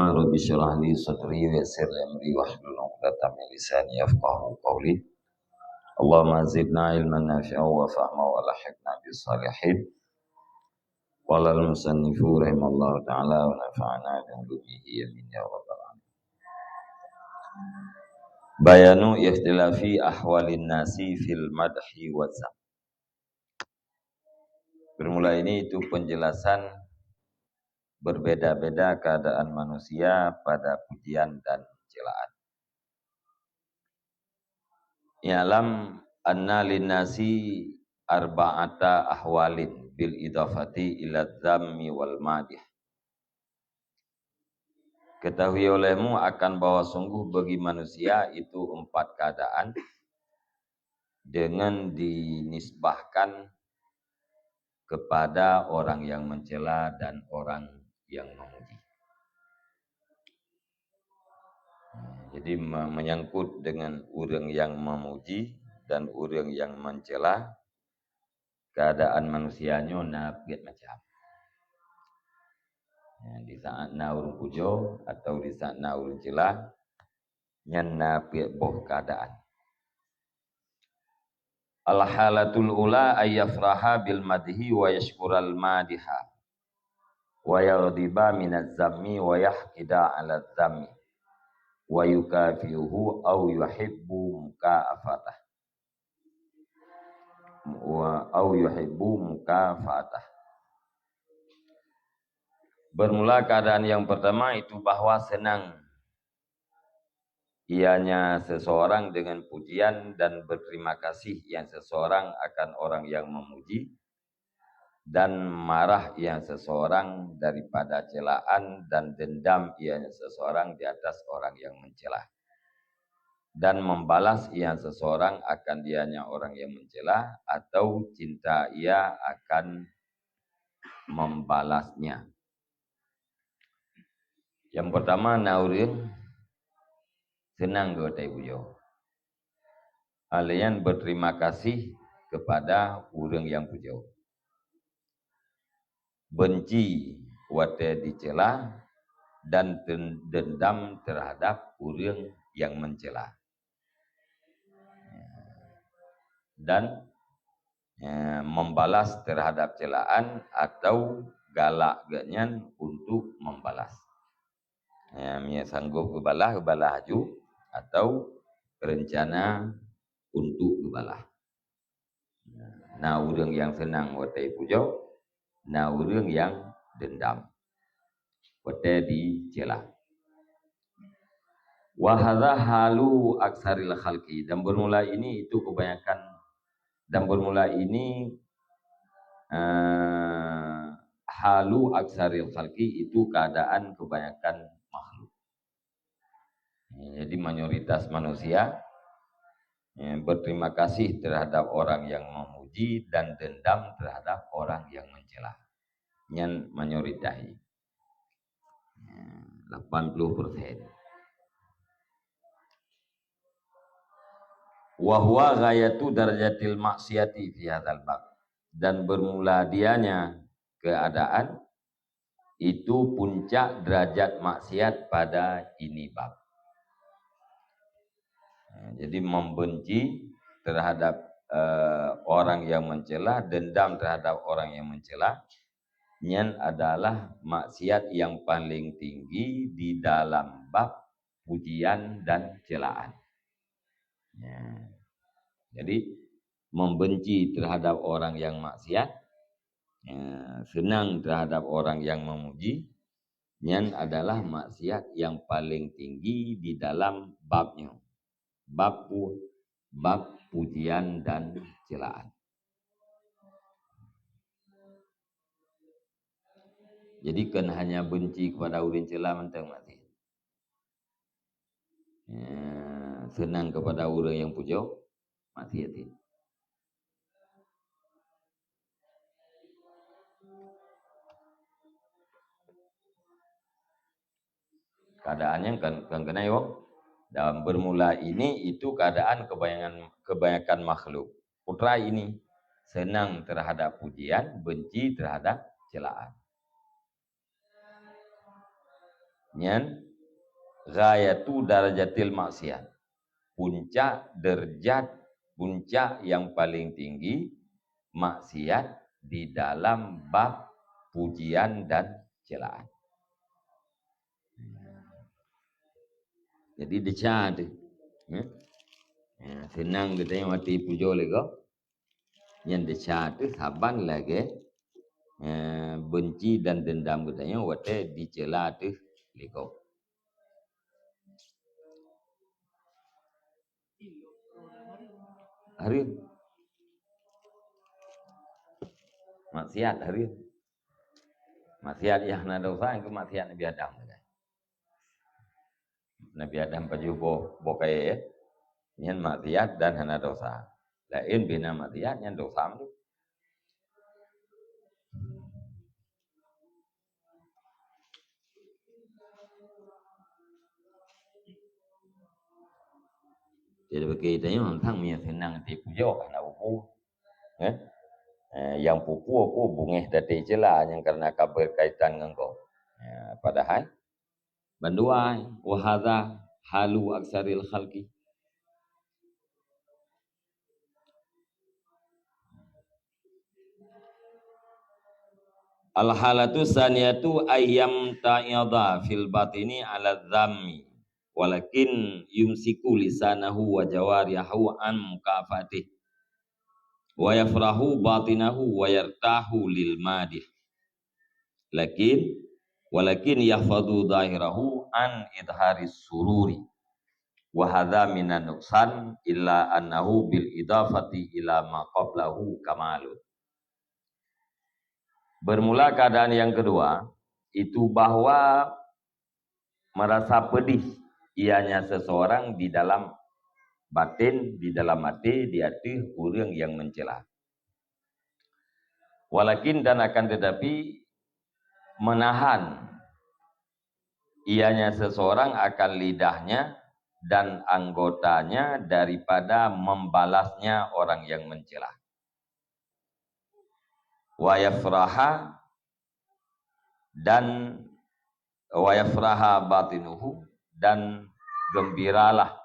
Allahumma rabbi syrah li sadri wa yassir li amri wahlul 'uqdatam min lisani yafqahu qawli. Allahumma zidna ilman nafi'an wa fahma wa lahiqna bis salihin. Qala al-musannifu rahimallahu ta'ala wa nafa'ana bi ulumihi amin ya rabbal alamin. Bayanu ikhtilafi ahwalin nasi fil madhi wa zam. Bermula ini itu penjelasan berbeda-beda keadaan manusia pada pujian dan celaan. Ya'lam anna linnasi arba'ata ahwalin bil idafati ila dhammi wal madih. Ketahui olehmu akan bahwa sungguh bagi manusia itu 4 keadaan dengan dinisbahkan kepada orang yang mencela dan orang yang memuji. Jadi menyangkut dengan orang yang memuji dan orang yang mencela, keadaan manusianya nabiat macam. Di saat naurun pujo atau di saat naurun cela, nyan nabiat boh keadaan. Al-halatul ula ayyafraha bil madhi wa yashkural madiha wa yardiba minaz zammi wa yahqida 'ala zammi wa yukafihu aw yuhibbu mukaafatah Bermula keadaan yang pertama itu bahwa senang ianya seseorang dengan pujian dan berterima kasih yang seseorang akan orang yang memuji, dan marah yang seseorang daripada celaan, dan dendam ianya seseorang di atas orang yang mencela, dan membalas ia seseorang akan dianya orang yang mencela, atau cinta ia akan membalasnya. Yang pertama, naurin senang gotai pujo. Alian berterima kasih kepada orang yang pujo. Benci wate dicela dan dendam terhadap orang yang mencela. Dan membalas terhadap celaan atau galak ganyan untuk membalas. Mia sanggup kebalah haju atau rencana untuk kebalah. Nah, orang yang senang watai pujo, nah orang yang dendam watai dicela. Wa hadza halu aksaril khalqi, dan bermula ini itu kebanyakan, dan bermula ini halu aksaril khalqi itu keadaan kebanyakan makhluk. Jadi mayoritas manusia berterima kasih terhadap orang yang memuji dan dendam terhadap orang yang mencela. Yang mayoritas 80%. Wa huwa ghayatu darajatil maksiyati fi hadzal bab, dan bermula dianya keadaan itu puncak derajat maksiat pada ini bab. Jadi membenci terhadap orang yang mencela, dendam terhadap orang yang mencela, nyan adalah maksiat yang paling tinggi di dalam bab pujian dan celaan. Jadi membenci terhadap orang yang maksiat, senang terhadap orang yang memuji, nyan adalah maksiat yang paling tinggi di dalam babnya, bab pujian dan celaan. Jadi kan hanya benci kepada orang cela mentang mati. Senang kepada orang yang pujo, mati hati. Keadaannya kan kena yo. Dalam bermula ini itu keadaan kebanyakan makhluk. Putra ini senang terhadap pujian, benci terhadap celaan. Nyan ghayatu darajatil maksiat. Puncak derajat, puncak yang paling tinggi maksiat di dalam bab pujian dan celaan. Jadi deca tu. Senang kita yang mati pujo lego. Yang deca tu saban lagi benci dan dendam katanya wate dicela tu lego. Hari maksiat hari maksiat yang nak dosa itu maksiat Nabi Adam. Nabi Adam pajubo bokai nyen maksiat dan hana dosa. Lain bina maksiat nyen dosa tu. Jadi begitu orang tang punya senang tipu jo karena upu. Yang pupu aku bungeh dari celah yang karena berkaitan dengan kau. Padahal banduai wahada halu aksaril khalqi. Al-halatu saniyatu ayyam ta'idha fil batini ala dhammi walakin yumsiku lisanahu wa jawariyahu an mukafatih wa yafrahu batinahu wa yartahu lil madih walakin yahfadhu dhahirahu an idharis sururi wa hadha minan nuqsan illa annahu bil idafati ila ma qablahu kamalun. Bermula keadaan yang kedua itu bahwa merasa pedih ianya seseorang di dalam batin, di dalam hati, di hati orang yang mencela. Walakin dan akan tetapi menahan ianya seseorang akan lidahnya dan anggotanya daripada membalasnya orang yang mencela. Wa yafraha dan wa yafraha batinuhu dan gembiralah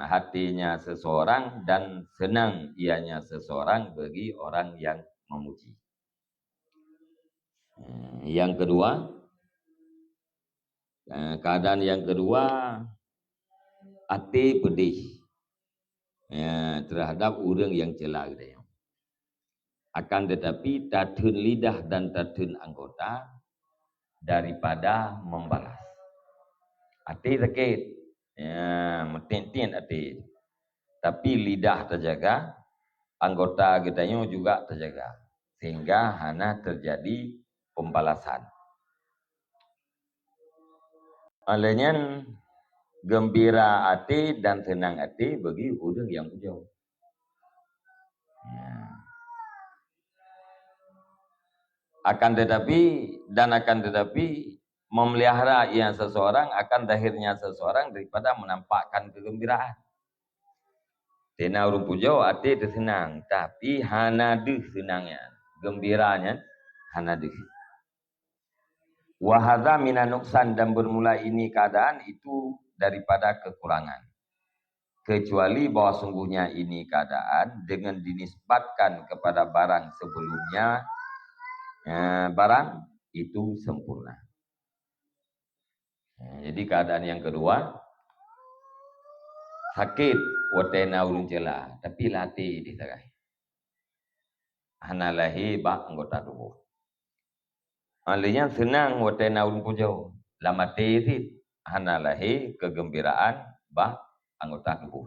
hatinya seseorang dan senang ianya seseorang bagi orang yang memuji. Yang kedua, keadaan yang kedua hati pedih terhadap orang yang cela gitu. Akan tetapi tatun lidah dan tatun anggota daripada membalas. Hati sakit, metin-tin hati. Tapi lidah terjaga, anggota kitanya juga terjaga. Sehingga hana terjadi pembalasan. Olehnya gembira hati dan senang hati bagi orang yang jauh. Akan tetapi memelihara yang seseorang akan dahirnya seseorang daripada menampakkan kegembiraan. Tena urung pujo hati tersenang, tapi hana deh senangnya, gembiranya hana deh. Wahadha minan nuksan dan bermula ini keadaan itu daripada kekurangan. Kecuali bahwa sungguhnya ini keadaan dengan dinisbatkan kepada barang sebelumnya, barang itu sempurna. Jadi keadaan yang kedua, sakit watena ulun cela, tapi latih disagai. Hanalahi bak anggota tubuh. Alihnya senang watena ulun pujo, lamati itu hanalahi kegembiraan bak anggota tubuh.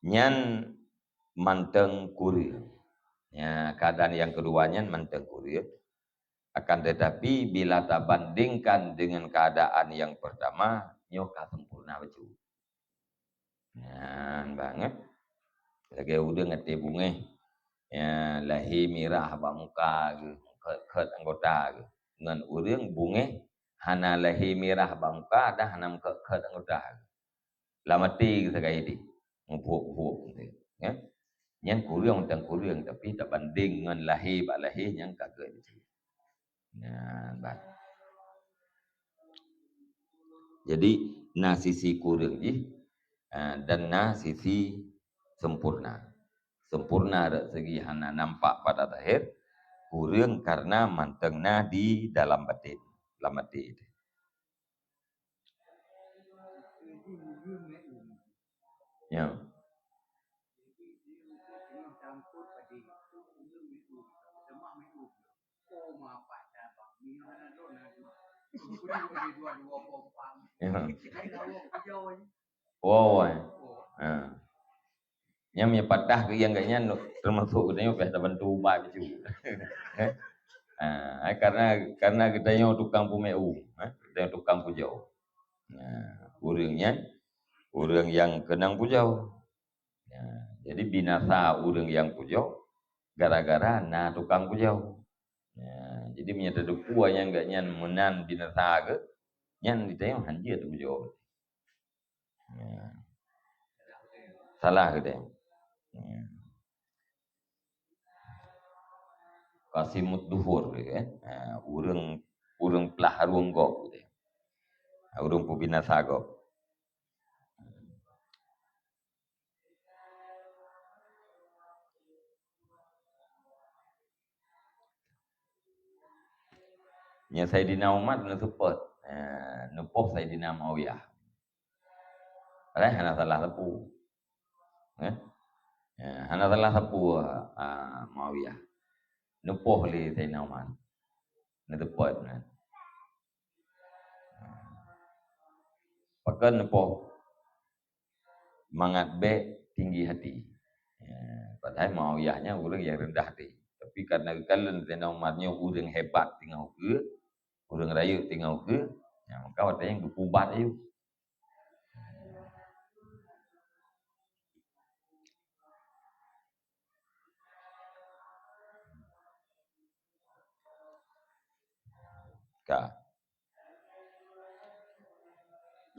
Nyan manteng kurir. Keadaan yang keduanya manteng kurir. Akan tetapi bila tak bandingkan dengan keadaan yang pertama, nyoka sempurna baju. Banget. Lagi udah ngeti bunga. Lahi mirah bamuka ket anggota. Ngan urang bunga hana lahi mirah bamuka dah hana ket anggota. Lamati sekali di. Ngupuk-upuk. Yang kurang tentang kurang tapi tak banding dengan lahi bak lahi yang kagak. Baik. Jadi na sisi kurang dan na sisi sempurna. Sempurna dari segi hana nampak pada zahir, kurang karena mantengna di dalam batin. Dalam hati. Ya. Wow. Yang menyepatah ke yang kayaknya termasuk katanya pesta bantu umat itu. Karena kita yang tukang pumeu, kita yang tukang pujau. Urang yang kenang pujau. Jadi binasa urang yang pujau gara-gara na tukang pujau. Jadi menyata dukua yang gaknya menan binasa ke, nyan ditanya hanjir tu pujau. Salah kita. Kasimut duhur urang pelah haruang go gitu. Urang pubinasa go. Nya Sayyidina Umar na support. Nupoh Sayyidina Muawiyah. Hana salah tepu. Hana salah tepu Muawiyah. Nupoh li Sayyidina Umar. Na support. Pakai nupoh mangat be tinggi hati. Padahal Muawiyahnya orang yang rendah hati. Tapi karena kalian Sayyidina Umarnya orang hebat tinggal ke, orang raya tinggal ke, maka waktu yang berkubat itu.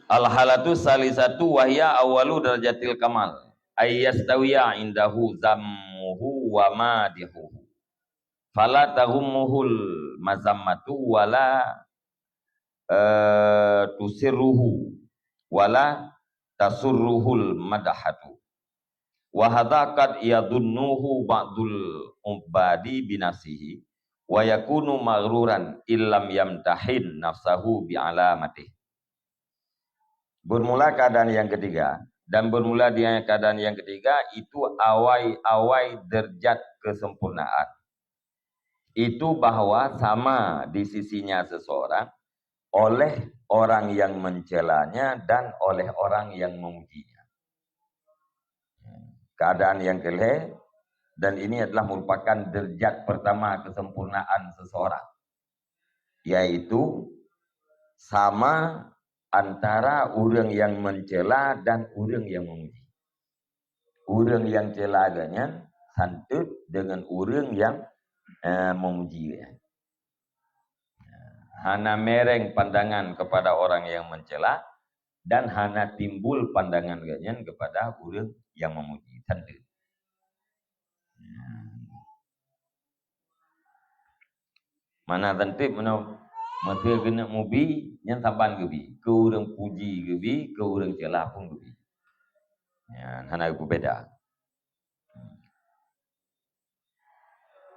Al-halatu salisatu wahya awalu darajatil kamal ayyastawiya indahu zammuhu wa madihuhu fala tahummuhul mazammatu wala tusirruhu wala tasurruhul madahatu wa hadha qad yadunnuhu ba'dul ubadi binafsihi wa yakunu maghruran illam yamtahin nafsahu bi alamatihi. Bermula keadaan yang ketiga, dan bermula dia keadaan yang ketiga itu awai derajat kesempurnaan. Itu bahwa sama di sisinya seseorang oleh orang yang mencelanya dan oleh orang yang memujinya. Keadaan yang kelih, dan ini adalah merupakan derajat pertama kesempurnaan seseorang, yaitu sama antara orang yang mencela dan orang yang memuji. Orang yang celaganya santut dengan orang yang memuji. Hana mereng pandangan kepada orang yang mencela dan hana timbul pandangan ganyan kepada orang yang memuji. Santut. Mana santut mana masa kena mubi yang saban gebi, ke orang puji gebi, ke orang celah pun gebi. Hana berbeda.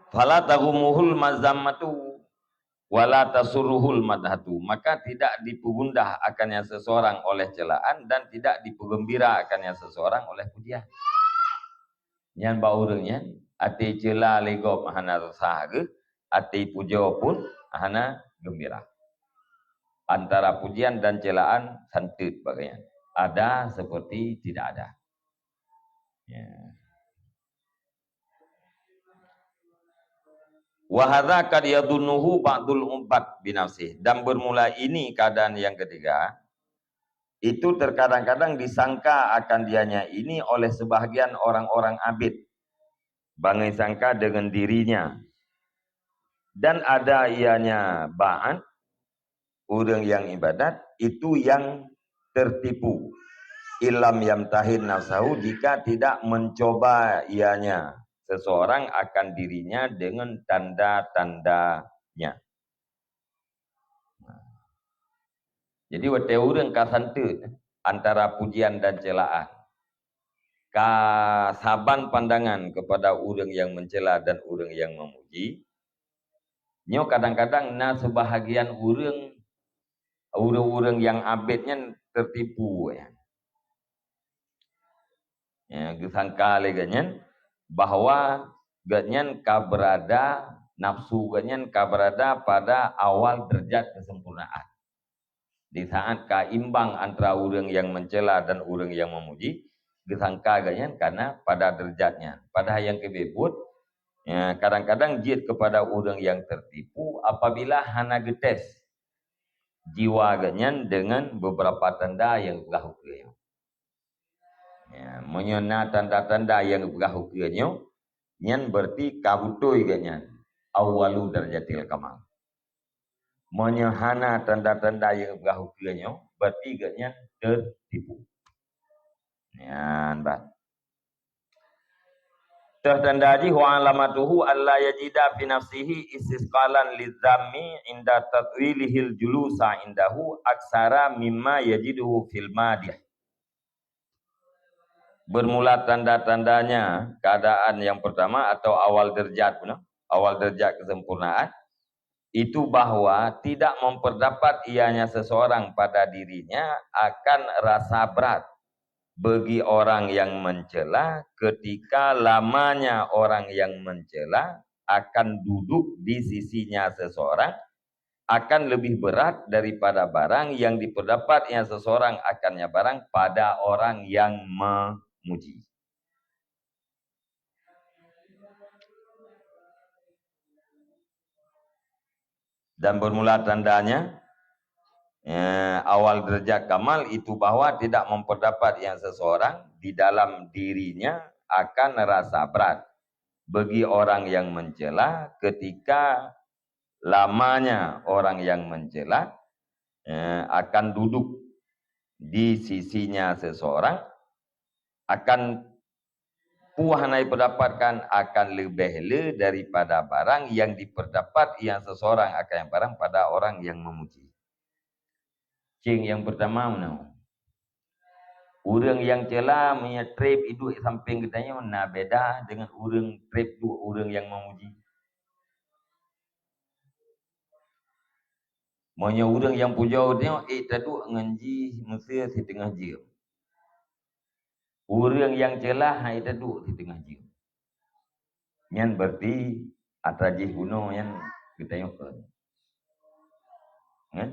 Fala taghumuhul mazammatu wala tasurruhul madhatu, maka tidak dipegundah akannya seseorang oleh celaan dan tidak dipegembira akannya seseorang oleh pujian. Yang baurnya ati cela legop hana sahage, ati puja pun hana gembira. Antara pujian dan celaan santut bagainya. Ada seperti tidak ada. Wa hadza kad yadunnuhu ba'dul umbat binafsih, dan bermula ini keadaan yang ketiga itu terkadang-kadang disangka akan dianya ini oleh sebahagian orang-orang abid, bangai sangka dengan dirinya, dan ada ianya ba'an orang yang ibadat itu yang tertipu ilam yamtahin nafsahu, jika tidak mencoba ianya seseorang akan dirinya dengan tanda-tandanya. Jadi wate urang ka santun antara pujian dan celaan. Ka saban pandangan kepada urang yang mencela dan urang yang memuji. Nyo kadang-kadang na sebahagian urang yang abidnya tertipu ya. Ya, gesangka leganyan bahwa ganyan ka berada nafsu ganyan ka berada pada awal derajat kesempurnaan. Di saat kaimbang antara urang yang mencela dan urang yang memuji, gesangka ganyan karena pada derajatnya. Pada yang kebebut, ya, kadang-kadang jid kepada urang yang tertipu apabila hana getes jiwa ganyan dengan beberapa tanda yang berahuknya. Ya, menyena tanda-tanda yang berahuknya, nyan berarti kabutui ganyan. Awalu darjatil kamal. Menyehana tanda-tanda yang berahuknya, berarti ganyan tertipu. Yan bat. Tanda ji wa alamatuhu alla yajida fi nafsihi istisqalan lidzammi inda tatwilihil julusa indahu aksara mimma yajiduhu fil madih. Bermula tanda-tandanya keadaan yang pertama atau awal derajat, awal derajat kesempurnaan itu bahwa tidak memperdapat ianya seseorang pada dirinya akan rasa berat bagi orang yang mencela ketika lamanya orang yang mencela akan duduk di sisinya seseorang akan lebih berat daripada barang yang diperdapatnya seseorang akannya barang pada orang yang memuji. Dan bermula tandanya awal derajat kamal itu bahwa tidak memperdapat yang seseorang di dalam dirinya akan rasa berat bagi orang yang mencela ketika lamanya orang yang mencela akan duduk di sisinya seseorang akan puhanai pendapatkan akan lebih le daripada barang yang diperdapat yang seseorang akan yang barang pada orang yang memuji. Cing yang pertama mana? Urang yang cela punya trip hidup samping katanya mana beda dengan urang trip dua urang yang memuji. Monya urang yang puja dia tadu ngaji mesti di tengah jam. Urang yang cela hai tadu di tengah jam. Nyan berarti atrajih kuno yang kita yang kan. Ya.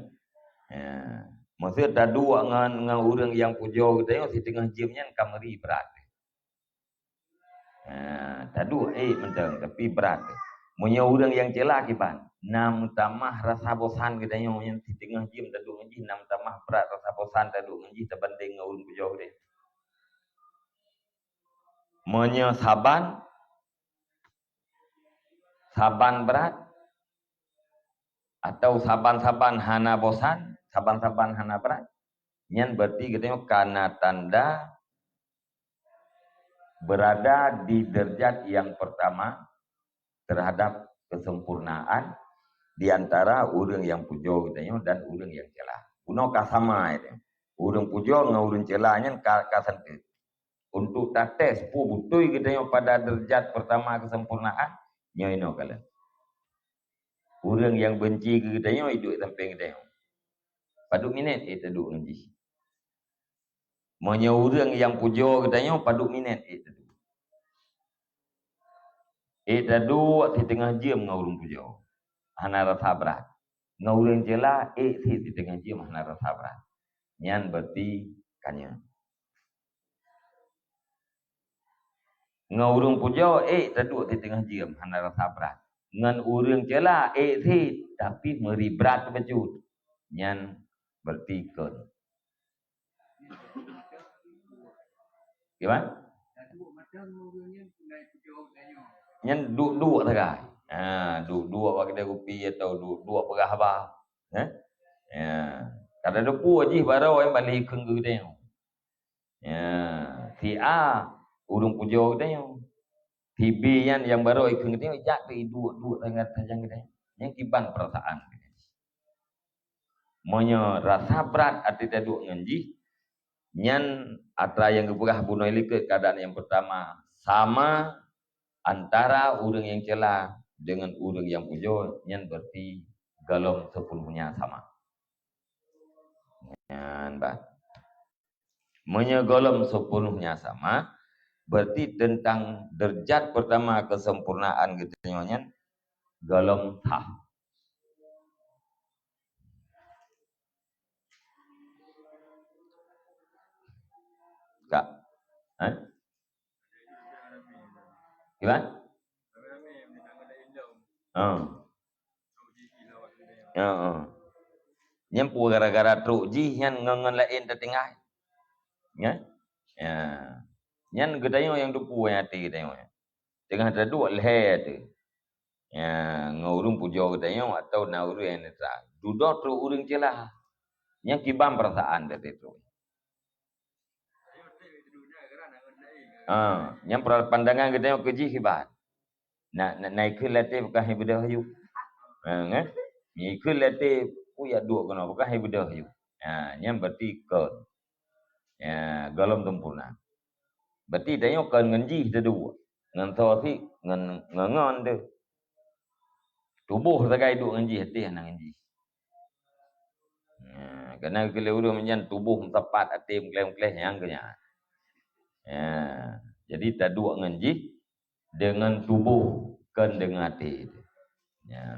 Maksud tadu ngan urang yang puja kita yang di tengah jam nyan kamari berat. Tadu mentang tapi berat. Monya urang yang cela kiban. Nam tamah rasa bosan kita yang di tengah jam tadu ngaji nam tamah berat rasa bosan tadu ngaji terbanding dengan urang puja dia. Monya saban berat atau saban-saban hana bosan, saban-saban hana berat. Nyan berarti kita karena tanda berada di derajat yang pertama terhadap kesempurnaan di antara urang yang pujo kita dan urang yang cela. Kuno kasama itu. Urang pujo dengan urang cela nyan kasante. Untuk tates pu butui kita pada derajat pertama kesempurnaan nyoino kalian. Urang yang benci ke kita hidup sampai kita. Paduk minit itu duduk ngaji. Monya urang yang pujo kita paduk minit itu. Duduk di tengah jam dengan urang pujo. Hana rasa berat. Dengan urang cela di tengah jam hana rasa berat. Nyan berarti kanya. Dengan urang pujo duduk di tengah jam hana rasa berat. Dengan urang cela tapi meri berat bejut. Nyan berarti kan. Gimana? Nyan dua tegai. Dua bagi dia rupi atau dua perah bah. Kada ada pu aji baru yang balik ke dia. Si A urung pujo dia. Si B yang baru ikut dia jak dua tengah tajang dia. Yang kiban perasaan. Monya rasa berat ati taduk ngenji nyan atra yang geberah bunoi liket keadaan yang pertama sama antara urang yang celah dengan urang yang pujo nyan berarti galom sepuluhnya sama. Nyan bah. Monya galom sepuluhnya sama berarti tentang derajat pertama kesempurnaan gitu nyan galom tah. Kak. Hah? Gimana? Nyempu gara-gara truk ji nyan ngengen lain tertinggal. Ya? Ya. Nyan gedayo yang dupu yang hati gedayo. Tengah ada dua leher tu. Ya, ngurung pujo gedayo atau nauru yang netra. Duduk truk urung celah. Nyan kibam perasaan dari tu. Yang pandangan gedayo keji kibat. Naik ke latih bukan hibudah hiu. Kan? Ni ke latih puya dua kena bukan hibudah hiu. Yang berarti ke galom sempurna. Berarti dayo kan ngenji tu dua. Ngan tawasi ngan tu. Tubuh sagai duk ngenji hati nang ngenji. Kerana kalau urang menyan tubuh tepat hati mengklem-klem yang kenya. Jadi tak dua ngenji dengan tubuh kan dengan hati.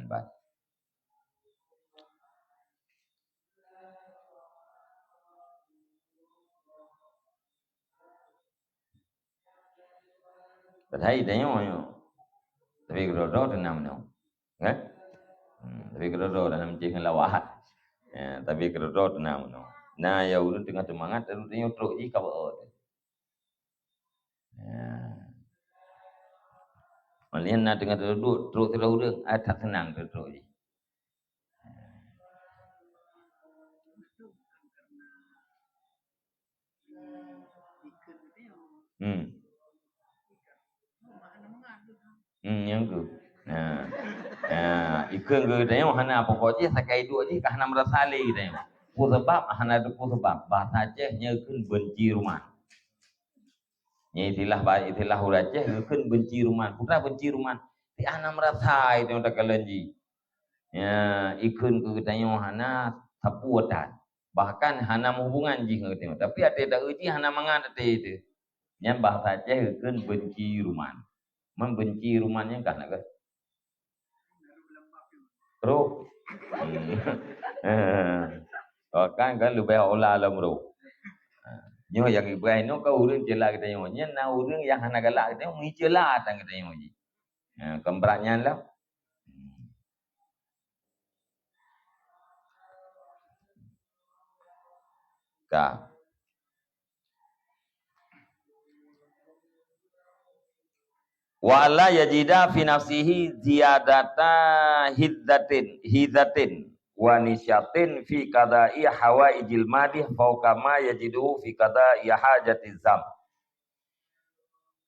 Baik. Berhai dayo. Tapi kalau tu nama no. Kan? Tapi kalau dalam cing lawat. Tapi kalau tu nama no. Nah ya urang tengah semangat terus tengok truk ji kau. Malian nak tengah duduk truk terlalu urang tak senang truk ji. Yang tu. Ikan ke tengok hana pokoknya sakai dua je kah hana merasa lagi tengok. Pu sebab hana tu pu sebab bahasa Aceh nyekun benci rumah. Nya itilah huruf Aceh nyekun benci rumah. Putra benci rumah. Ti hana merasa itu tak kalenji. Ya ikun ke tengok hana sapu wadan. Bahkan hana hubungan ji tengok. Tapi ada dak uji hana mangan itu. Nya bahasa Aceh nyekun benci rumah. Membenci rumahnya kan nak. Bro. Kan lebih olah lah bro. Nyo yang ibai no ka urang celah kita nyo nya na urang yang hana galak kita ngi celah tang kita nyo ji. Kembraknya lah. Ka. Wala yajida fi nafsihi ziyadata hiddatin wa nisyatin fi qada'i hawaijil madih fauqa ma yajidu fi qada'i hajatiz zam.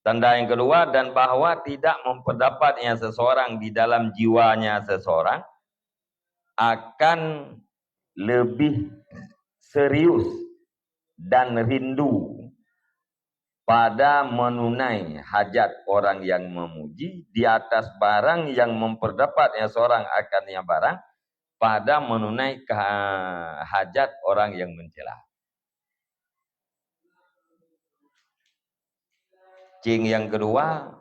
Tanda yang kedua dan bahwa tidak memperdapatnya seseorang di dalam jiwanya seseorang akan lebih serius dan rindu pada menunai hajat orang yang memuji di atas barang yang memperdapatnya seorang akannya barang pada menunai hajat orang yang mencela. Cing yang kedua,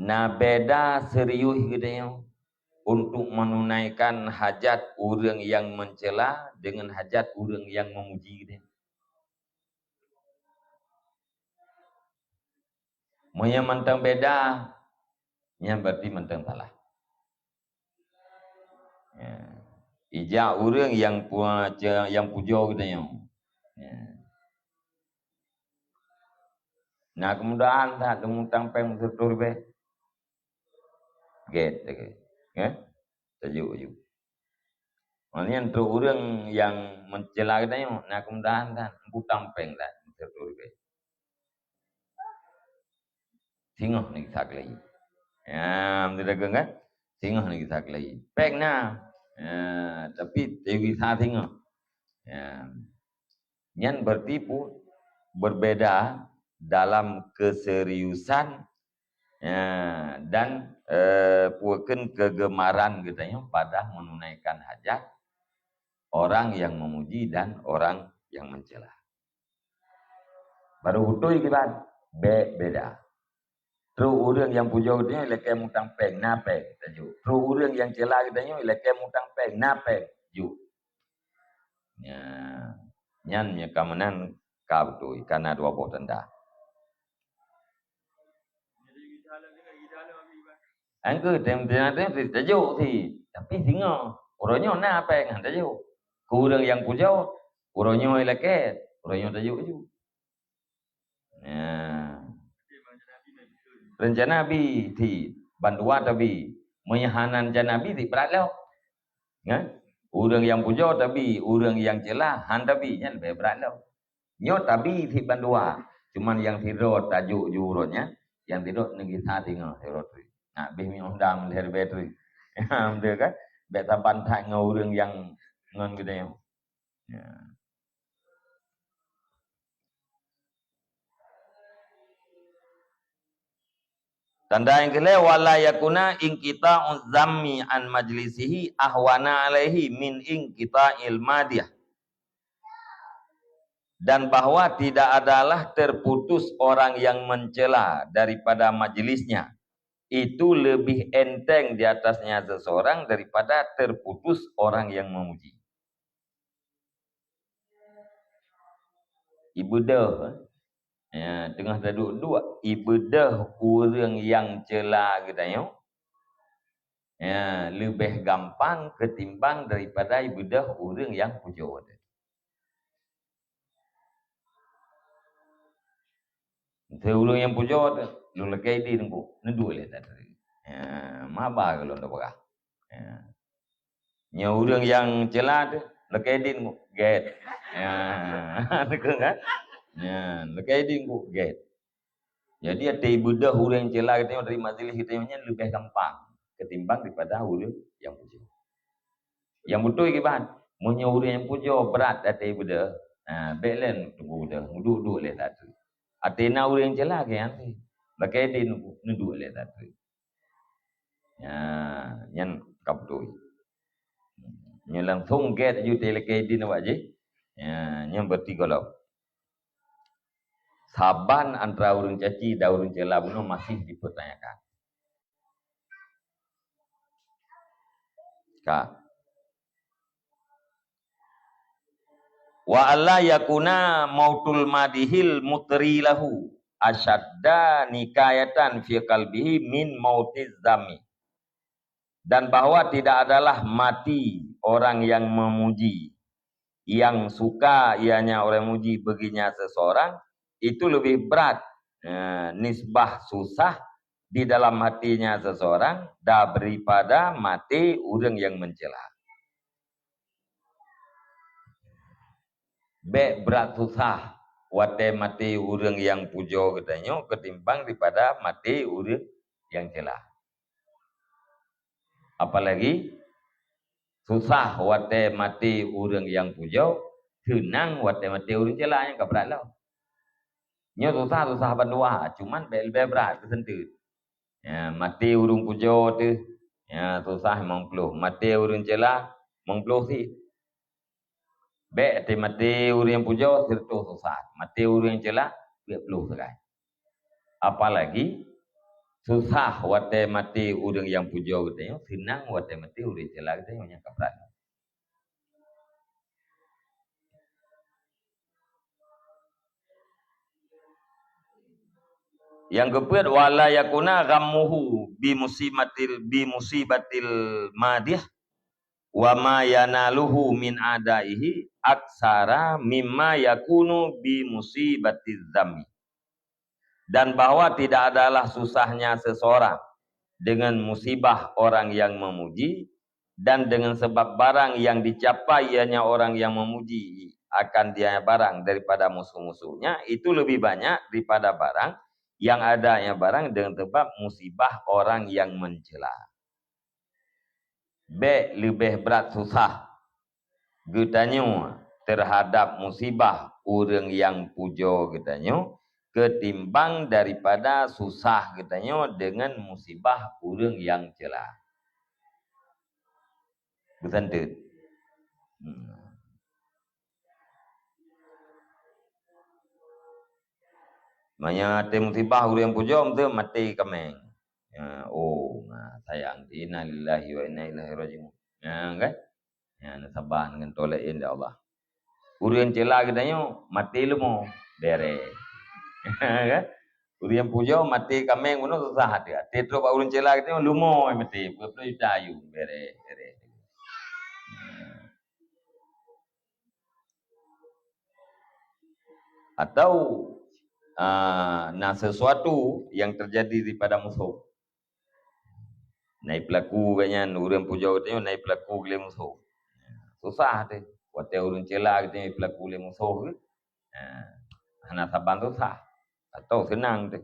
na beda serius gitu untuk menunaikan hajat orang yang mencela dengan hajat orang yang memuji gitu. Monya mentang beda, nya berarti mentang salah. Ijak orang yang pujo gitu ya. Nah kemudahan tak temutang peng tertur be. Get. Sejuk. Maknanya untuk orang yang mencela kita ya, nah kemudahan tak putang peng tak tertur be. Singoh ni sak lagi. Ya, betul kan? Singoh ni sak lagi. Peng na. Tapi tewi sa tengok. Nyan bertipu berbeda dalam keseriusan dan puaken kegemaran katanya pada menunaikan hajat orang yang memuji dan orang yang mencela. Baru hutui kibat beda. Terus orang yang puja katanya ilake mutang peng nape tajuk. Terus orang yang cela katanya ilake mutang peng nape ju. Nyan nya kamanan ka betul karena dua buah tanda. Angku tem-tem tajuk thì tapi singa orangnya na apa yang tajuk. Kurang yang puja orangnya ilake orangnya tajuk ju. Rencana Nabi thì bantuan Nabi menyahanan Nabi thì berat lah. Orang yang puja tapi orang yang celah han tapi nya lebih berat lah. Nyo tapi thì bantuan. Cuman yang tidur tajuk juronya, yang tidur negeri hati ngah tidur tu. Nak bih mi ondam leher betul. Betul kan? Beta pantai ngau orang yang ngon gede. Tanda yang kelima wala yakuna ing kita uzzammi an majlisihi ahwana alaihi min ing kita ilmadiyah. Dan bahwa tidak adalah terputus orang yang mencela daripada majelisnya. Itu lebih enteng di atasnya seseorang daripada terputus orang yang memuji. Ibu dah. Tengah duduk dua ibadah orang yang cela katanya lebih gampang ketimbang daripada ibadah orang yang puja. Orang yang puja lu lekai di nunggu neduk le tadi. Maba kalau ndak berah. Nya orang yang cela tu lekai di nunggu get. Betul kan? Lekai di nunggu get. Jadi ada ibadah orang yang cela kita dari majlis kita lebih gampang ketimbang daripada orang yang puja. Yang betul kiban, munnya orang yang puja berat ada ibadah. Belen tunggu dah, duduk le tadi. Atena orang yang cela ke nanti. Pakai dia nunduk le tadi. Yang kapdoi. Yang langsung get ju telekai di nak je. Yang bertiga lah. Saban antara orang caci dan orang cela pun masih dipertanyakan. Wa alla yakuna mautul madihil mutri lahu asyadda nikayatan fi qalbihi min mautiz zami. Dan bahwa tidak adalah mati orang yang memuji, yang suka ianya orang memuji baginya seseorang, itu lebih berat nisbah susah di dalam hatinya seseorang daripada mati orang yang mencela. Berat susah wate mati orang yang puja katanya ketimbang daripada mati orang yang cela. Apalagi susah wate mati orang yang puja, senang wate mati orang cela yang berat lah. Nya susah bandua, cuman lebih berat kesentut. Mati orang puja tu susah memang peluh. Mati orang cela memang peluh sih. Mati orang yang puja serta susah. Mati orang yang cela dia peluh sekali. Apalagi susah wate mati orang yang puja katanya, senang wate mati orang cela katanya yang berat. Yang keempat wala yakuna ghammuhu bi musibatil madih wa ma yanaluhu min adaihi aksara mimma yakunu bi musibatiz zammi. Dan bahwa tidak adalah susahnya seseorang dengan musibah orang yang memuji dan dengan sebab barang yang dicapai ianya orang yang memuji akan dia barang daripada musuh-musuhnya itu lebih banyak daripada barang yang adanya barang dengan sebab musibah orang yang mencela. lebih berat susah getanyo terhadap musibah orang yang pujo getanyo ketimbang daripada susah getanyo dengan musibah orang yang celah. Betul tak? Manya te musibah orang yang pujo tu mati kameng. Sayang inna lillahi wa inna ilaihi rajiun. Kan? Sabar dengan tolein ya Allah. Orang celah getanyo mati lumo bere. Kan? Orang pujo mati kameng pun susah dia. Tetro pak orang celah getanyo lumo mati. Perlu dayu bere. Atau sesuatu yang terjadi daripada musuh. Naik pelaku kayaknya orang pujo getanyo naik pelaku oleh musuh. Susah tu. Waktu orang celah getanyo pelaku oleh musuh. Hana saban susah. Atau senang tu.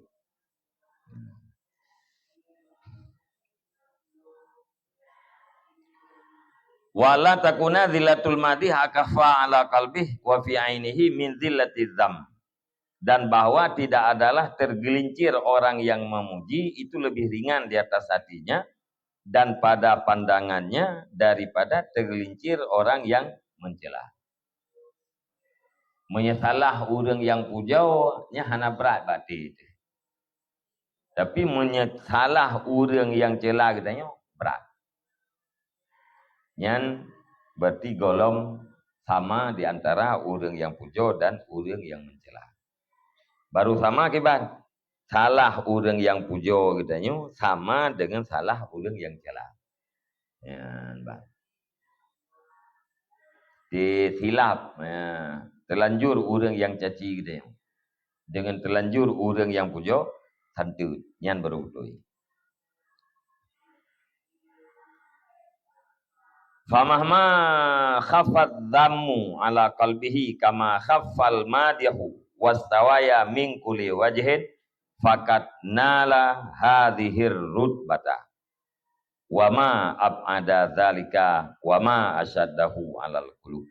Wala takuna zillatul madih akafa ala qalbih wa fi ainihi min zillatiz zam. Dan bahwa tidak adalah tergelincir orang yang memuji itu lebih ringan di atas hatinya dan pada pandangannya daripada tergelincir orang yang mencela. Menyesalah orang yang pujaunya hana berat berarti itu. Tapi menyesalah orang yang cela katanya berat. Yang berarti golong sama di antara orang yang pujo dan orang yang mencela. Baru sama akibat. Salah orang yang pujo katanya sama dengan salah orang yang cela. Disilap. Terlanjur orang yang caci katanya. Dengan terlanjur orang yang pujo santu nyan berutui. Famahma khafat dhammu ala qalbihi kama khaffal madihu wastawaya min kulli wajhin fakat nala hadhir rutbata wa ma ab'ada dzalika wa ma asyaddahu alal qulub.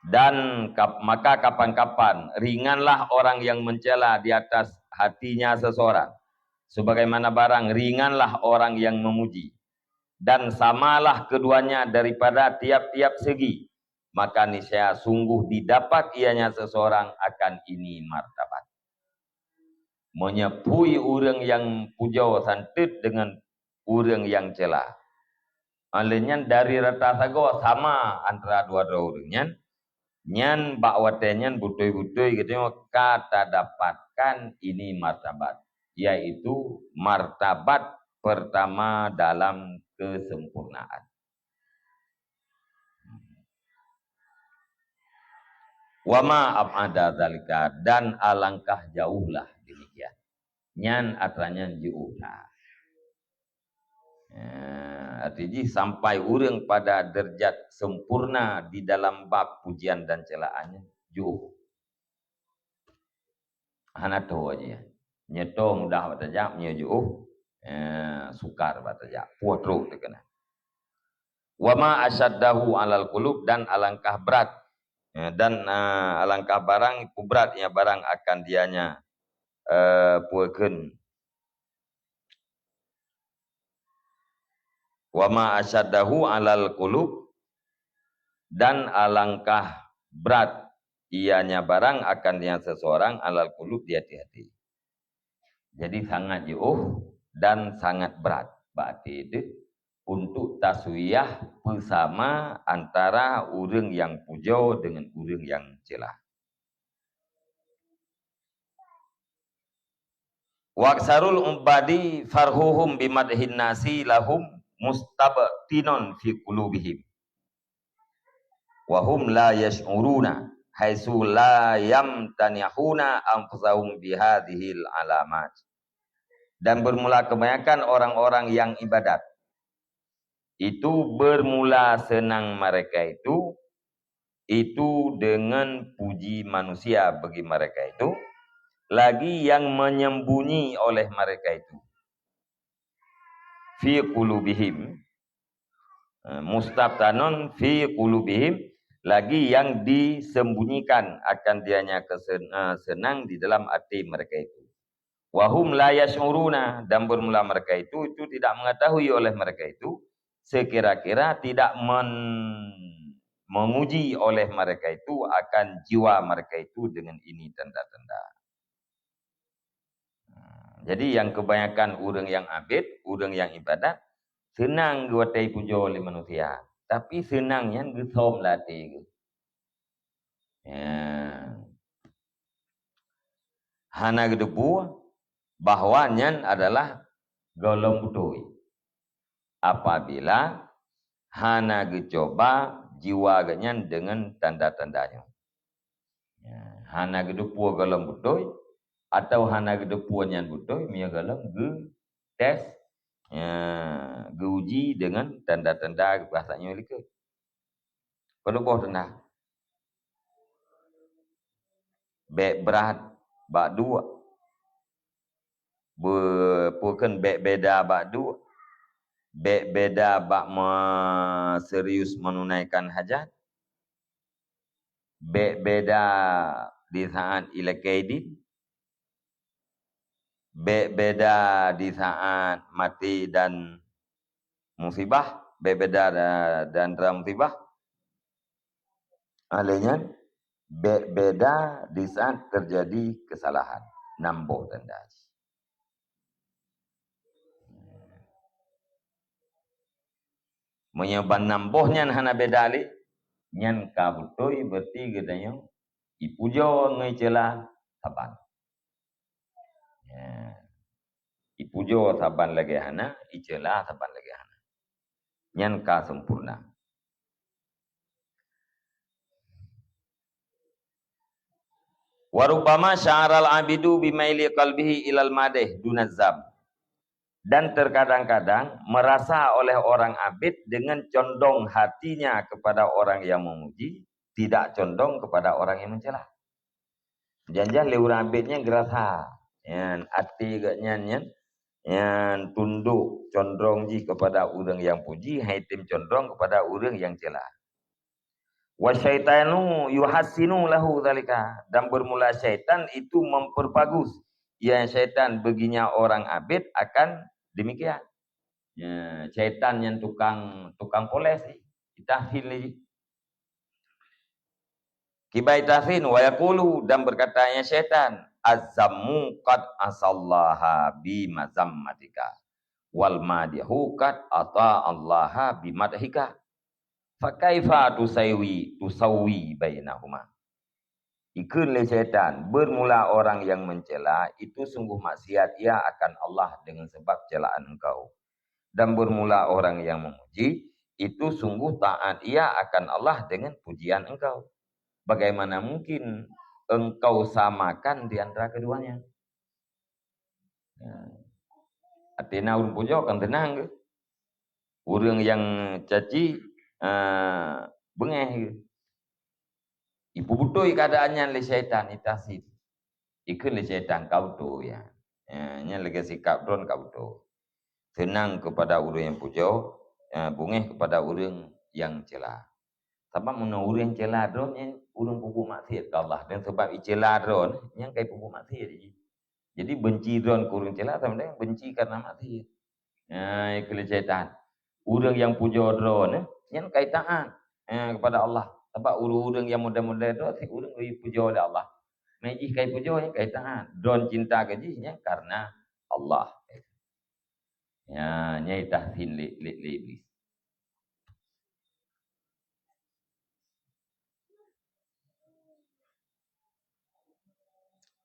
Dan maka kapan-kapan ringanlah orang yang mencela di atas hatinya seseorang sebagaimana barang ringanlah orang yang memuji. Dan samalah keduanya daripada tiap-tiap segi. Maka niscaya sungguh didapat ianya seseorang akan ini martabat. Menyepui orang yang pujau santut dengan orang yang celah. Alenya dari rata sago sama antara dua-dua orang. Nyan bakwatenya butoi-butoi gitu kata dapatkan ini martabat. Yaitu martabat pertama dalam kesempurnaan. Wama ab'ada dzalika dan alangkah jauhlah demikian. Nyan atranya jauhlah. Artinya sampai orang pada derajat sempurna di dalam bab pujian dan celaannya jauh. Hana tahu aja. Nyetong dah batajak nya jauh. Sukar batajak. Puatro tekena. Wama asyaddahu alal qulub dan alangkah berat dan alangkah barang beratnya barang akan dianya puakeun. Wama asyaddahu alal qulub dan alangkah berat ianya barang akan dianya seseorang alal qulub di hati-hati. Jadi sangat jauh dan sangat berat berarti itu untuk taswiyah bersama antara orang yang pujo dengan orang yang celah. Waksarul umbadi farhuhum bimadhin nasi lahum mustabtinun fi qulubihim. Wahum la yash'uruna haitsu la yamtanihuna anfusahum bihadhil alamat. Dan bermula kebanyakan orang-orang yang ibadat itu bermula senang mereka itu dengan puji manusia bagi mereka itu, lagi yang menyembunyi oleh mereka itu fi qulubihim Mustabtanun fi qulubihim, lagi yang disembunyikan akan dianya senang di dalam hati mereka itu. Wahum la yash'uruna, dan bermula mereka itu tidak mengetahui oleh mereka itu, sekira-kira tidak menguji oleh mereka itu akan jiwa mereka itu dengan ini tanda-tanda. Jadi yang kebanyakan orang yang abid, orang yang ibadat, senang guatai puja oleh manusia. Tapi senangnya gesom latih. Ya. Hana gedepu bahwa nyan adalah golong butui. Apabila hana gecoba jiwa ganyan dengan tanda-tandanya. Ya. Hana gedepu golong butui atau hana gedepu nyan butui mia golong ge tes geuji dengan tanda-tanda bahasanya likut. Perlu boh tanda. Bek berat bak dua. Bukan bek beda bak dua. Bek beda bak serius menunaikan hajat. Bek beda di saat ilakaidin. Bek beda di saat mati dan musibah. Bek beda dan dalam musibah. Alanya bek beda di saat terjadi kesalahan. Nambuh tanda. Menyeban nambuhnya hana bedali. Nyan kabutoi berarti gedanya ipujo ngai cela saban. Ya. Ipujo saban lagi hana, icela saban lagi hana. Nyan ka sempurna. Warubama sya'aral abidu bimaili qalbihi ilal madih dunazab. Dan terkadang-kadang merasa oleh orang abid dengan condong hatinya kepada orang yang memuji, tidak condong kepada orang yang mencela. Jangan orang abidnya gerasa, yang hati gaknya yang tunduk condong ji kepada orang yang puji, haitim condong kepada orang yang cela. Wa syaitanu yuhassinu lahu dzalika, dan bermula syaitan itu memperbagus yang syaitan baginya orang abid akan demikian. Ya, syaitan yang tukang poles itahsin lagi. Kibai tahsin wa yaqulu, dan berkatanya syaitan, azammu qad asallaha bi mazammatika wal madihu qad ata allaha bi madhika fa kaifa tusawi bainahuma. Ikun le syaitan, bermula orang yang mencela itu sungguh maksiat ia akan Allah dengan sebab celaan engkau. Dan bermula orang yang memuji itu sungguh taat ia akan Allah dengan pujian engkau. Bagaimana mungkin engkau samakan di antara keduanya? Atina urun pujo kan tenang ke? Urang yang caci bengeh. Ibu butoi keadaannya le syaitan itasid. Ikut le syaitan kau tu ya. Nya lagi sikap don kau tu. Senang kepada orang yang pujo, bungeh kepada orang yang cela. Sebab mana orang yang cela don yang orang pupuk maksiat ke Allah. Dan sebab cela don yang kai pupuk maksiat. Jadi benci don ke orang cela sama dengan benci karena maksiat. Ikut syaitan. Orang yang pujo don yang kai taat kepada Allah. Sebab orang yang muda-muda don si orang yang pujo oleh Allah. Meji kai pujo yang kai taat. Don cinta gajinya karena Allah. Ya, nyai tahsin li iblis.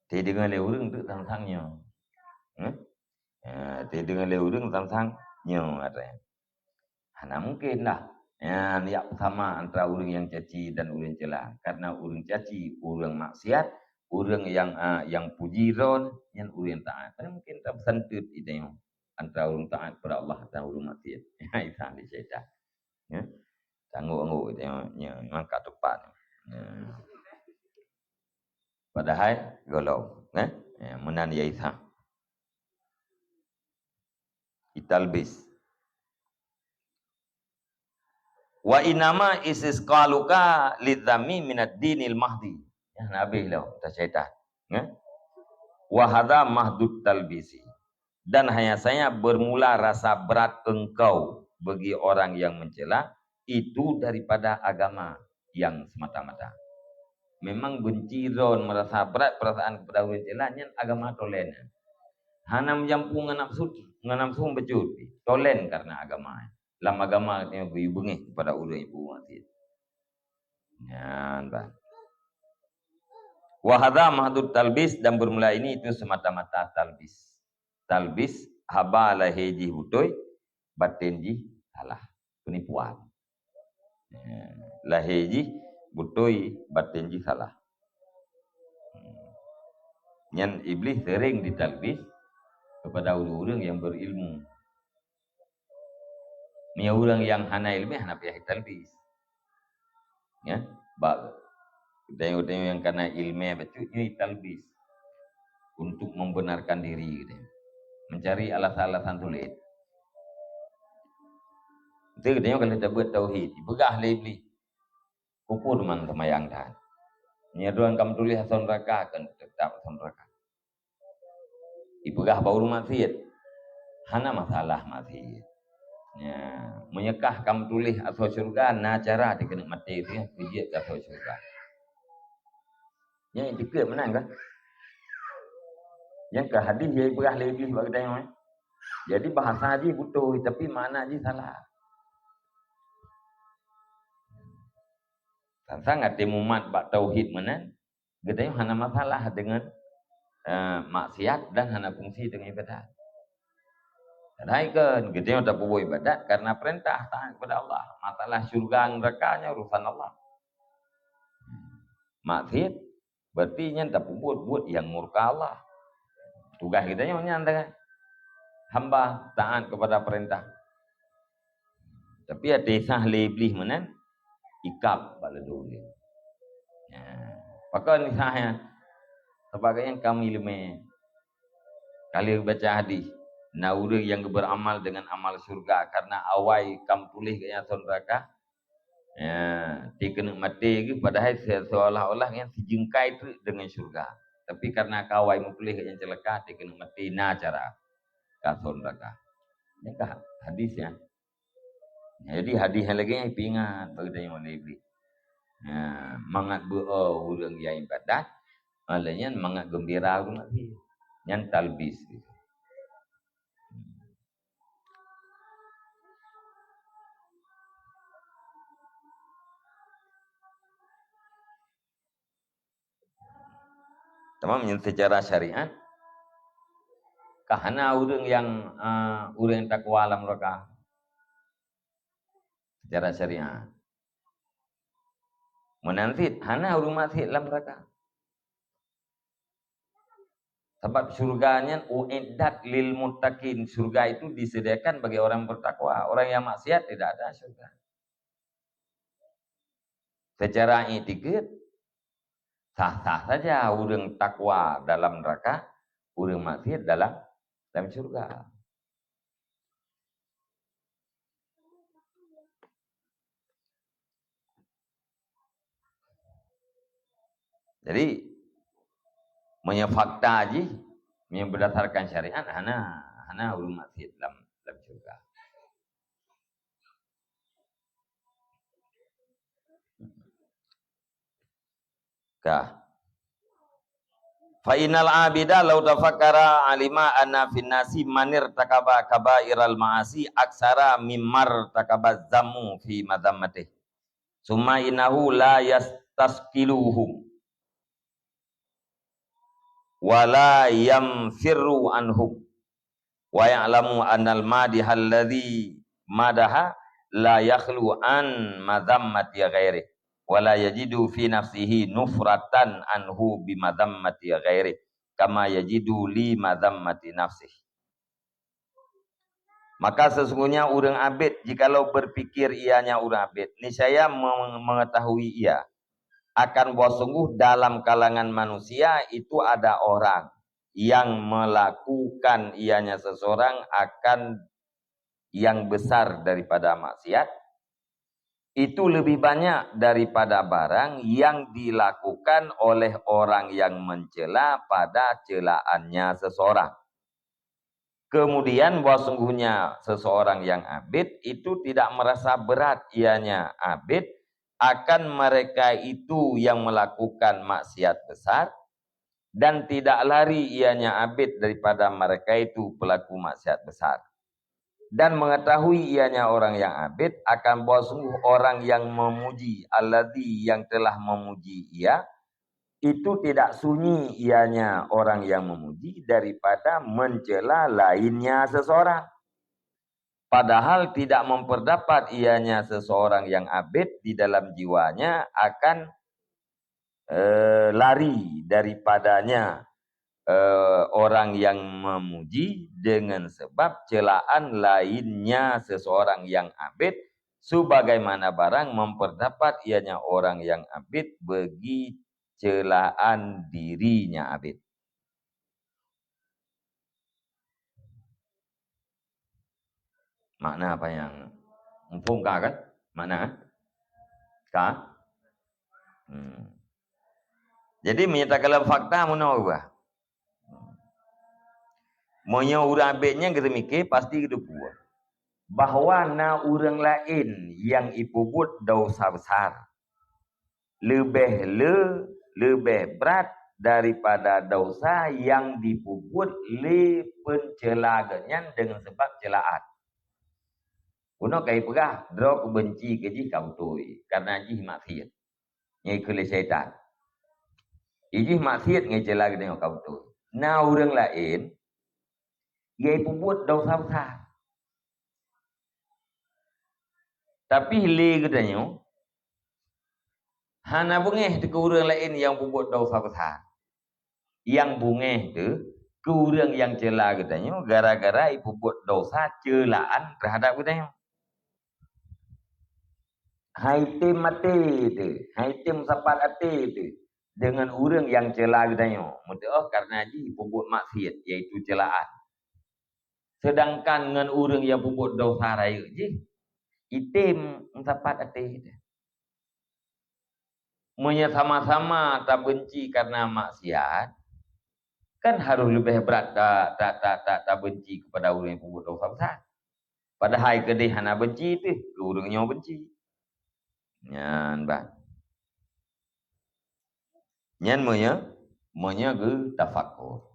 Thì dengan le urang tu sang-sangnya. Thì dengan le urang sang-sangnya ada. Hana mungkin lah. Ya sama antara orang yang caci dan orang cela. Karena orang caci, orang maksiat, orang yang puji ron, yang orang taat. Karena mungkin tak santut itu yang antara orang taat kepada Allah dan orang maksiat. Itu ahli syaitan. Ya. Tangguh-tangguh itu yang angkat tepat. Padahal golong, menan yaitha. Italbis. Wa inama isisqaluka lidzami minad dinil mahdi. Ya Nabi lah tak cerita. Ya. Wa hadza mahdud talbisi. Dan hanya saya bermula rasa berat engkau bagi orang yang mencela itu daripada agama yang semata-mata. Memang benciron merasa berat perasaan kepada orang mencela nyan agama tolen. Hanam jampung nganapsu becut. Tolen karena agama. Dalam agama yang bengih kepada orang ibu mati. Ya, entah. Wahada mahdud talbis dan bermula ini itu semata-mata talbis. Talbis haba laheji hutoi batenji salah penipuan. Laheji butoi batenji salah. Yang iblis sering ditalbis kepada orang-orang yang berilmu. Ni orang yang hana ilmu hana pihak talbis. Ya, bab tengok-tengok yang kena ilmu betul ini talbis untuk membenarkan diri gitu. Mencari alasan-alasan sulit. Itu tengok kalau kita buat tauhid, begah lebih kupur man semayang dah. Nyeruan kamu tulis hasan neraka kan tetap hasan neraka. Ibegah bauru maksiat. Hana masalah maksiat. Ya, menyekah kamu tulis asal syurga, nah cara dikena mati itu ya, bijak asal syurga. Yang dikira menang kan? Yang ke hadis dia berah lebih bagi tengok. Jadi bahasa haji betul, tapi makna haji salah. Sangat timumat bak tauhid mana? Kita hana masalah dengan maksiat dan hana fungsi dengan ibadat. Hai kan, kita tak boleh ibadat karena perintah taat kepada Allah. Masalah syurga nerakanya urusan Allah. Maksiat berarti yang tak buat yang murka Allah. Tugas kita yang nyantang hamba taat kepada perintah. Tapi ada sah lebih mana ikap pada dunia. Ya, maka misalnya sebagai yang kami ilmu kali baca hadis. Nah, orang yang beramal dengan amal surga karena awai kam tulis ke yang neraka. Ya, dia kena mati ke padahal seolah-olah yang sejengkai itu dengan surga. Tapi karena kawai tulis ke yang celaka, dia kena mati nah cara ke neraka. Ini kah hadisnya. Jadi hadis lagi yang ingat bagi yang lebih. Ya, mangat berdoa orang yang ibadat, malahnya mangat gembira orang lagi. Yang talbis gitu. Tamam secara syariat kahana orang yang takwa alam mereka secara syariat menantit hana orang mati alam mereka sebab surganya uiddat lil muttaqin, surga itu disediakan bagi orang bertakwa. Orang yang maksiat tidak ada surga. Secara etikет sah-sah saja orang takwa dalam neraka, orang maksiat dalam surga. Jadi fakta aja yang berdasarkan syariat hana orang maksiat dalam surga. Fa innal abida law tafakkara alima anna fin nasi manir takaba kabairal ma'asi aksara mimmar takaba zammu fi madammatih summa innahu la yastaskiluhum wala yamfirru anhum wa ya'lamu annal madih alladhi madaha la yakhlu an madammati ghairihi wala yajidu fi nafsihi nufratan anhu bimadhammati ghairi kama yajidu li madhammati nafsihi. Maka sesungguhnya orang abid jikalau berpikir ianya orang abid, niscaya mengetahui ia akan bahwa sungguh dalam kalangan manusia itu ada orang yang melakukan ianya seseorang akan yang besar daripada maksiat itu lebih banyak daripada barang yang dilakukan oleh orang yang mencela pada celaannya seseorang. Kemudian bahwa sungguhnya seseorang yang abid itu tidak merasa berat ianya abid akan mereka itu yang melakukan maksiat besar, dan tidak lari ianya abid daripada mereka itu pelaku maksiat besar. Dan mengetahui ianya orang yang abid akan bahwa sungguh orang yang memuji, alladzi yang telah memuji ia, itu tidak sunyi ianya orang yang memuji daripada mencela lainnya seseorang. Padahal tidak memperdapat ianya seseorang yang abid di dalam jiwanya akan lari daripadanya orang yang memuji dengan sebab celaan lainnya seseorang yang abid, sebagaimana barang memperdapat ianya orang yang abid bagi celaan dirinya abid. Makna apa yang mumpung kah kan? Makna kah? Jadi menyatakan fakta menolak. Monya orang abidnya kita mikir pasti kita puas. Bahawa na orang lain yang ipubut dosa besar lebih berat daripada dosa yang dipubut le pencelagannya dengan sebab celaan. Uno kai pegah drok benci ke ji kau tui karena ji maksiat. Ngai kele syaitan. Iji maksiat ngai celah ke tengok kau tui. Na orang lain ia pubut dosa besar. Tapi le katanya hana bungeh ke orang lain yang pubut dosa besar. Yang bungeh tu ke orang yang celah katanya gara-gara pubut dosa celaan terhadap katanya. Haitim mati tu, haitim sapat hati tu dengan orang yang celah katanya. Mudah karena ji pubut maksiat iaitu celaan. Sedangkan dengan orang yang puput dosa raya je, itim sapat hati dia. Mereka sama-sama tak benci karena maksiat, kan harus lebih berat tak benci kepada orang yang puput dosa besar. Padahal kedih hana benci tu, orangnya benci. Nyan bah. Nyan monya ke tafakur.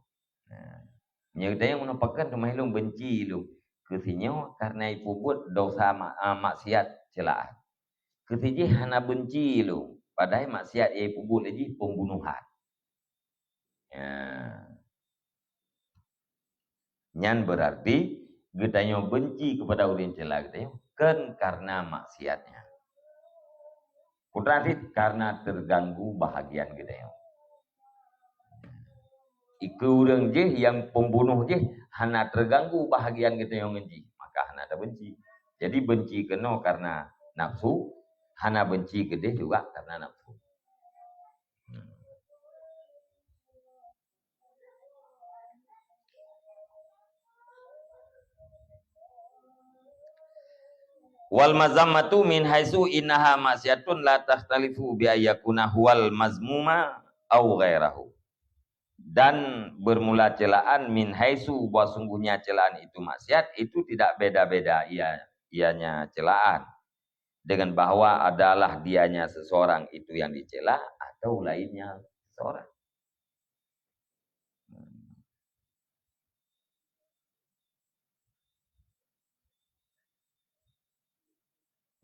Nya kita yang menapakan rumah ilung benci ilung. Kesinya karena ipubut dosa maksiat celaan. Kesiji hana benci ilung. Padahal maksiat ia ipubut lagi pembunuhan. Ya. Nyan berarti getanya benci kepada orang celah getanya kan karena maksiatnya. Putra karena terganggu bahagian getanya. Iku orang je yang pembunuh je hana terganggu bahagian kita yang benci, maka hana ada benci. Jadi benci kena karena nafsu, hana benci ke dia juga karena nafsu. Wal mazammatu min haitsu innaha masyatun la tahtalifu bi ayyakuna huwal mazmuma au ghairahu. Dan bermula celaan min haitsu bahwa sungguhnya celaan itu maksiat itu tidak beda-beda ianya celaan dengan bahwa adalah dianya seseorang itu yang dicela atau lainnya seseorang.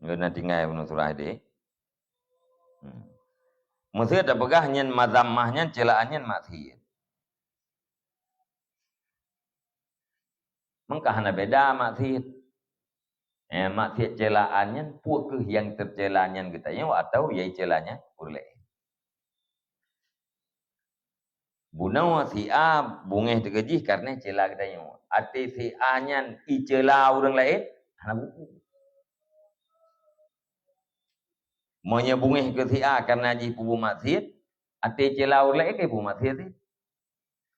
Nanti ngai menurut surah ini. Mesti ada pegahnya mazamahnya celaannya maksiat. Mengkah hana beda maksiat. Maksiat celaannya puak yang tercelanya katanya atau yai celanya boleh. Bunau si A bungeh terkejih karena celah katanya. Ati si A nya icela orang lain hana buku. Maunya bungeh ke si A karena ji pubu maksiat, ati celah orang lain ke pubu maksiat.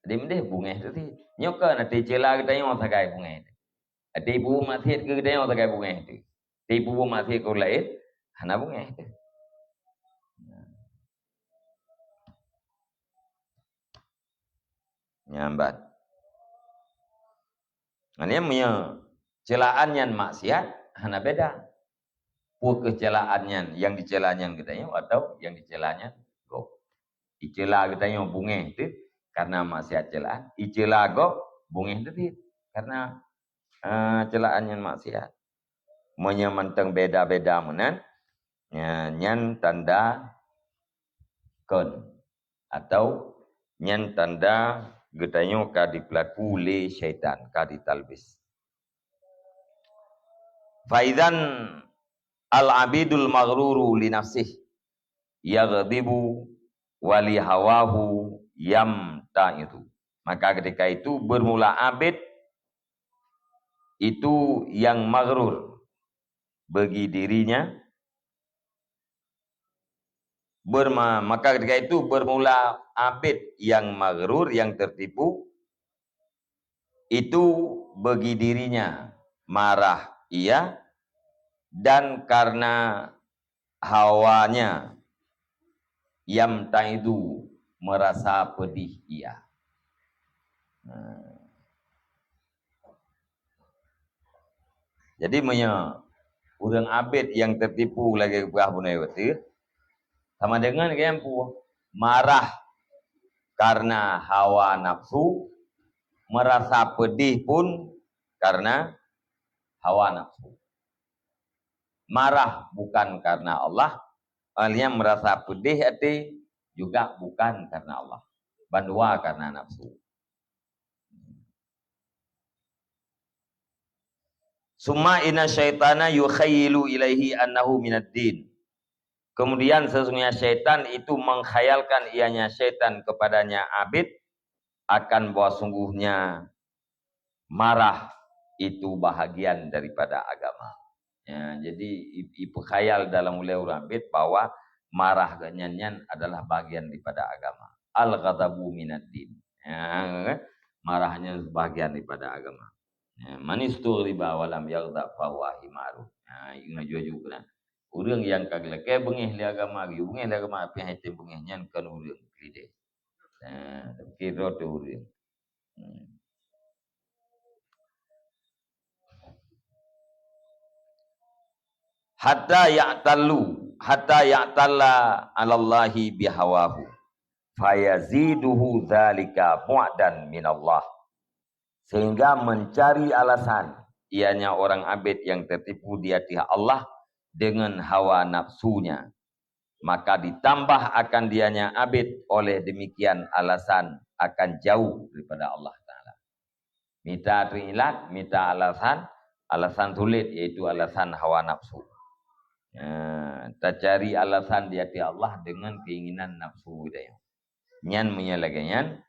Dia mendeh bungeh tu si. Nyoka ati celah katanya orang sakai bungeh. Ati pubu maksiat ke katanya orang sakai bungeh tu. Ati pubu maksiat ke lain hana bungeh. Nyambat. Ini punya celaan yang maksiat hana beda. Pu kecelaannya yang dicelanya katanya atau yang dicelanya go. Icela katanya bungeh itu karena maksiat celaan. Icela go bungeh itu karena celaan yang maksiat. Menyamanteng beda-beda menan nyan tanda kon atau nyan tanda getanyo ka dipelaku le syaitan ka ditalbis. Faidan al-abidul maghruru li nafsih yaghdibu wali hawahu yamta'idu. Maka ketika itu bermula abid itu yang maghrur bagi dirinya, maka ketika itu bermula abid yang maghrur, yang tertipu, itu bagi dirinya marah ia, dan karena hawanya yamtaidu merasa pedih ia. Jadi urang abid yang tertipu lagi buah bunai wati sama dengan kempu marah karena hawa nafsu, merasa pedih pun karena hawa nafsu. Marah bukan karena Allah, alias merasa pedih hati juga bukan karena Allah, bandua karena nafsu. Summa inna syaitana yukhayyilu ilaihi annahu minad din. Kemudian sesungguhnya syaitan itu mengkhayalkan ianya syaitan kepadanya abid akan bahwa sungguhnya marah itu bahagian daripada agama. Ya, jadi ibu khayal dalam mulai urambit bahwa marah ganyanyan adalah bagian daripada agama. Al-ghadabu minad-din. Ya, marahnya bagian daripada agama. Ya, manistu riba walam yaghdab fahuwa himaru. Ya, ingat juga. Urang yang kagleke bengih li agama, bengih li agama apa yang itu bengihnya kan urang lide. Nah, kira tu urang. Hatta ya'talla 'alallahi bihawahu fayaziduhu dzalika bu'dan minallah, sehingga mencari alasan ianya orang abid yang tertipu di hati Allah dengan hawa nafsunya, maka ditambah akan dianya abid oleh demikian alasan akan jauh daripada Allah Ta'ala. Minta terilat, minta alasan sulit, yaitu alasan hawa nafsu. Tak cari alasan di hati Allah dengan keinginan nafsu dia. Nyan menyalakannya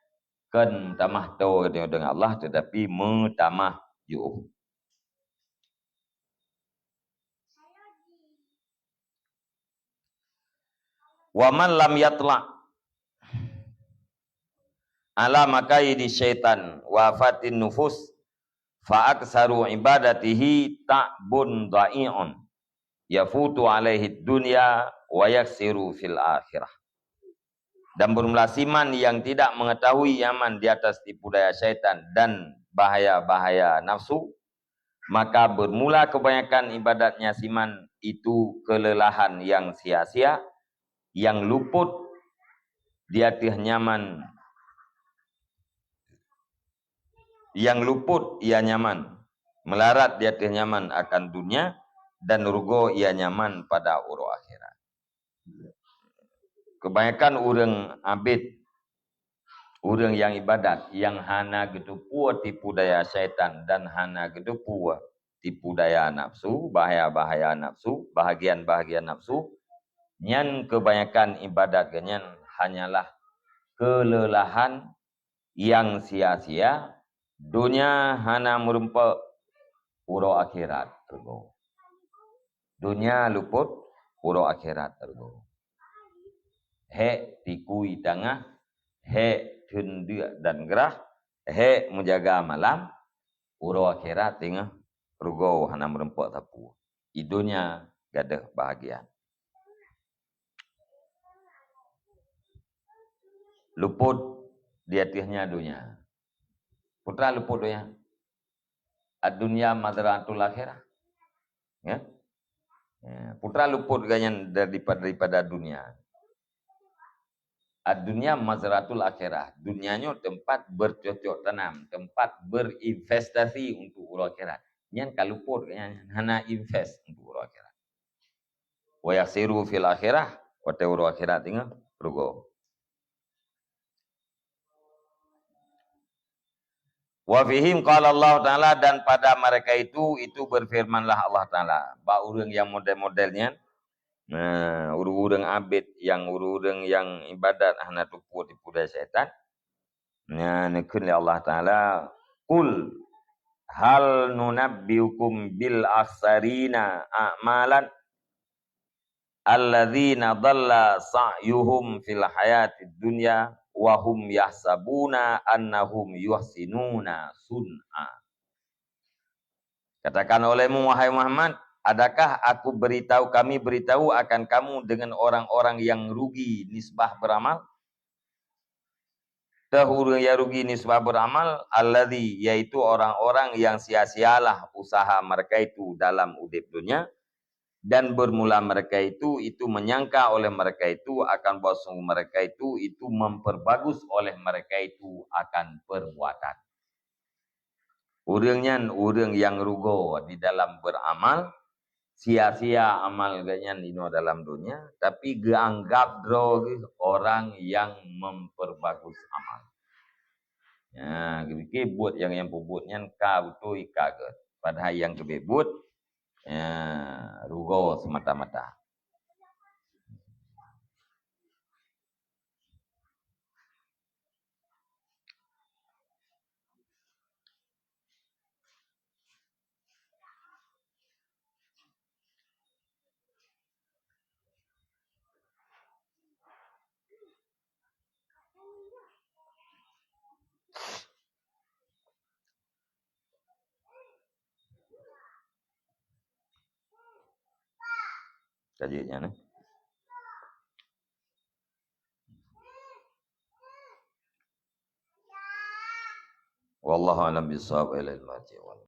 kan tamah tahu dengan Allah tetapi metamah yuh. Wa man lam yatla ala makaidi syaitan wa fatin nufus fa aksaru ibadatihi ta'bun dha'i'un yafutu alaihi dunya wa yaksiru fil akhirah. Dan bermulasiman yang tidak mengetahui yaman di atas tipu daya syaitan dan bahaya-bahaya nafsu, maka bermula kebanyakan ibadatnya siman itu kelelahan yang sia-sia, yang luput di atas nyaman, yang luput ia nyaman, melarat di atas nyaman akan dunia, dan rugo ia nyaman pada uru akhirat. Kebanyakan orang abid, orang yang ibadat, yang hana gedupu tipu daya syaitan dan hana gedupu tipu daya nafsu, bahaya-bahaya nafsu, bahagian-bahagian nafsu, nyan kebanyakan ibadat ganyan hanyalah kelelahan yang sia-sia, dunia hana merempak uro akhirat tergo. Dunia luput, uro akhirat tergo. He tikui tengah, he tunda dan gerah, he menjaga malam, uro akhirat tengah rugo hana merempak tapu. Idunya gadah bahagia. luput di atasnya dunia. Putra luput dunia. Ad-dunya madratul akhirah. Ya. Putra luput ganyan daripada dunia. Ad-dunya mazratul akhirah. Dunianya tempat bercocok tanam, tempat berinvestasi untuk urusan akhirat. Nyan kaluput hana invest untuk urusan akhirat. Wa yasiru fil akhirah, wa tawru akhirat tinggal rugo. Wa fihim qala Allah taala, dan pada mereka itu berfirmanlah Allah taala. Ba urang yang model-modelnya urang abid yang urang yang ibadat hana tupu tipu daya setan. Nekun Allah taala, qul hal nunabbiukum bil akhsarina a'malan alladzina dhalla sa'yuhum fil hayatid dunya wa hum yahsabuna annahum yuhsinuna sun'a. Katakan olehmu wahai Muhammad, adakah kami beritahu akan kamu dengan orang-orang yang rugi nisbah beramal? Dahulu ya rugi nisbah beramal, alladzi, yaitu orang-orang yang sia-sialah usaha mereka itu dalam udip dunia, dan bermula mereka itu menyangka oleh mereka itu akan bahwa sungguh mereka itu memperbagus oleh mereka itu akan perbuatan. Urang yang rugo di dalam beramal, sia-sia amal ganyan ino dalam dunia, tapi geanggap orang yang memperbagus amal. Ya, kebut yang pubutnya kau tu ikaget. Padahal yang kebut rugo semata-mata. Kajiannya nih. Wallahu a'lam bishawab.